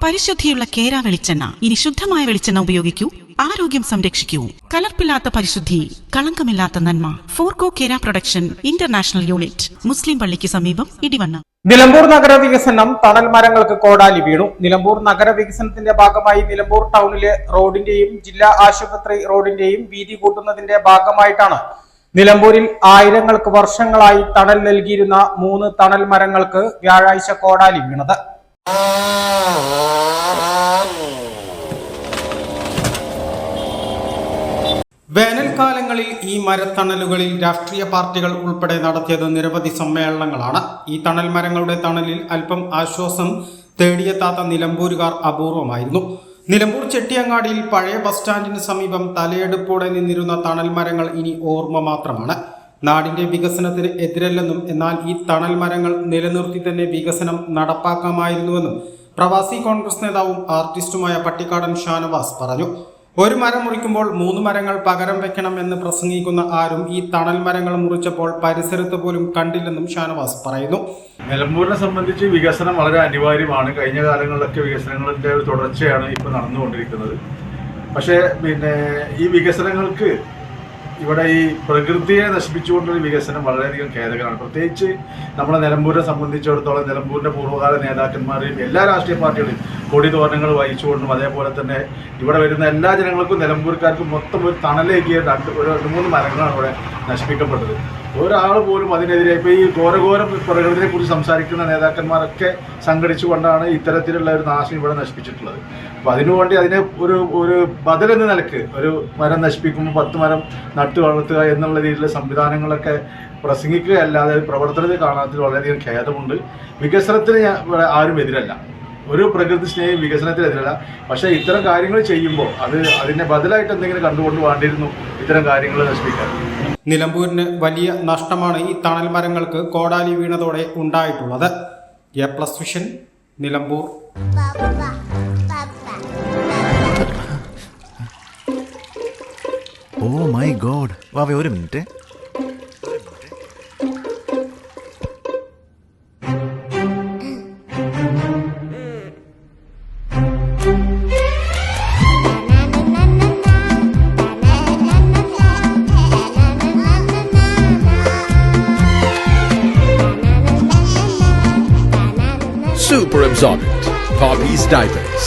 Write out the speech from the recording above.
പരിശുദ്ധിയുള്ള കേര വെളിച്ചെണ്ണ. ഇനി ശുദ്ധമായ വെളിച്ചെണ്ണ ഉപയോഗിക്കൂ, ആരോഗ്യം സംരക്ഷിക്കൂ. കലർപ്പില്ലാത്ത പരിശുദ്ധി, കളങ്കമില്ലാത്ത നന്മ. ഫോർകോ കേര പ്രൊഡക്ഷൻ ഇന്റർനാഷണൽ യൂണിറ്റ്, മുസ്ലിം പള്ളിക്ക് സമീപം, ഇടിവണ്ണ. നിലമ്പൂർ നഗരവികസനം തണൽ മരങ്ങൾക്ക് കോടാലി വീണു. നിലമ്പൂർ നഗരവികസനത്തിന്റെ ഭാഗമായി നിലമ്പൂർ ടൗണിലെ റോഡിന്റെയും ജില്ലാ ആശുപത്രി റോഡിന്റെയും വീതി കൂട്ടുന്നതിന്റെ ഭാഗമായിട്ടാണ് നിലമ്പൂരിൽ ആയിരങ്ങൾക്ക് വർഷങ്ങളായി തണൽ നൽകിയിരുന്ന 3 തണൽ മരങ്ങൾക്ക് വ്യാഴാഴ്ച കോടാലി വീണത്. വേനൽക്കാലങ്ങളിൽ ഈ മരത്തണലുകളിൽ രാഷ്ട്രീയ പാർട്ടികൾ ഉൾപ്പെടെ നടത്തിയത് നിരവധി സമ്മേളനങ്ങളാണ്. ഈ തണൽ മരങ്ങളുടെ തണലിൽ അല്പം ആശ്വാസം തേടിയെത്താത്ത നിലമ്പൂരുകാർ അപൂർവമായിരുന്നു. നിലമ്പൂർ ചെട്ടിയങ്ങാടിയിൽ പഴയ ബസ് സ്റ്റാൻഡിന് സമീപം തലയെടുപ്പോടെ നിന്നിരുന്ന തണൽ മരങ്ങൾ ഇനി ഓർമ്മ മാത്രമാണ്. നാടിന്റെ വികസനത്തിന് എതിരല്ലെന്നും എന്നാൽ ഈ തണൽ മരങ്ങൾ നിലനിർത്തി തന്നെ വികസനം നടപ്പാക്കാമായിരുന്നുവെന്നും പ്രവാസി കോൺഗ്രസ് നേതാവും ആർട്ടിസ്റ്റുമായ പട്ടിക്കാടൻ ഷാനവാസ് പറഞ്ഞു. ഒരു മരം മുറിക്കുമ്പോൾ 3 മരങ്ങൾ പകരം വെക്കണം എന്ന് പ്രസംഗിക്കുന്ന ആരും ഈ തണൽ മരങ്ങൾ മുറിച്ചപ്പോൾ പരിസരത്ത് പോലും കണ്ടില്ലെന്നും ഷാനവാസ് പറയുന്നു. നിലമ്പൂരിനെ സംബന്ധിച്ച് വികസനം വളരെ അനിവാര്യമാണ്. കഴിഞ്ഞ കാലങ്ങളിലൊക്കെ വികസനങ്ങളുടെ ഒരു തുടർച്ചയാണ് ഇപ്പോൾ നടന്നുകൊണ്ടിരിക്കുന്നത്. പക്ഷേ ഈ വികസനങ്ങൾക്ക് ഇവിടെ ഈ പ്രകൃതിയെ നശിപ്പിച്ചുകൊണ്ടൊരു വികസനം വളരെയധികം ഖേദകരമാണ്. പ്രത്യേകിച്ച് നമ്മുടെ നിലമ്പൂരിനെ സംബന്ധിച്ചിടത്തോളം നിലമ്പൂരിൻ്റെ പൂർവ്വകാല നേതാക്കന്മാരെയും എല്ലാ രാഷ്ട്രീയ പാർട്ടികളെയും കൊടിതോരണങ്ങൾ വഹിച്ചുകൊണ്ടും അതേപോലെ തന്നെ ഇവിടെ വരുന്ന എല്ലാ ജനങ്ങൾക്കും നിലമ്പൂർക്കാർക്കും മൊത്തം ഒരു തണലേക്കിയ 2-3 മരങ്ങളാണ് ഇവിടെ നശിപ്പിക്കപ്പെട്ടത്. ഒരാൾ പോലും അതിനെതിരെ ഇപ്പോൾ ഈ ഘോരഘോരം പ്രകൃതിയെ കുറിച്ച് സംസാരിക്കുന്ന നേതാക്കന്മാരൊക്കെ സംഘടിച്ചുകൊണ്ടാണ് ഇത്തരത്തിലുള്ള ഒരു നാശം ഇവിടെ നശിപ്പിച്ചിട്ടുള്ളത്. അപ്പോൾ അതിനുവേണ്ടി അതിനെ ഒരു ബദലെന്ന നിലക്ക് ഒരു മരം നശിപ്പിക്കുമ്പോൾ 10 മരം നട്ടു വളർത്തുക എന്നുള്ള രീതിയിലുള്ള സംവിധാനങ്ങളൊക്കെ പ്രസംഗിക്കുകയല്ലാതെ പ്രവർത്തനത്തിൽ കാണാത്തിൽ വളരെയധികം ഖേദമുണ്ട്. വികസനത്തിന് ഇവിടെ ആരും എതിരല്ല, ഒരു പ്രകൃതി സ്നേഹി വികസനത്തിനെതിരല്ല. പക്ഷേ ഇത്തരം കാര്യങ്ങൾ ചെയ്യുമ്പോൾ അതിനെ ബദലായിട്ട് എന്തെങ്കിലും കണ്ടുകൊണ്ട് വേണ്ടിയിരുന്നു ഇത്തരം കാര്യങ്ങൾ നശിപ്പിക്കാൻ. നിലമ്പൂരിന് വലിയ നഷ്ടമാണ് ഈ തണൽ മരങ്ങൾക്ക് കോടാലി വീണതോടെ ഉണ്ടായിട്ടുള്ളത്. A plus vision, Nilambur. Oh my god, വാവേ ഒരു minute. Super absorbent Poppy's diapers.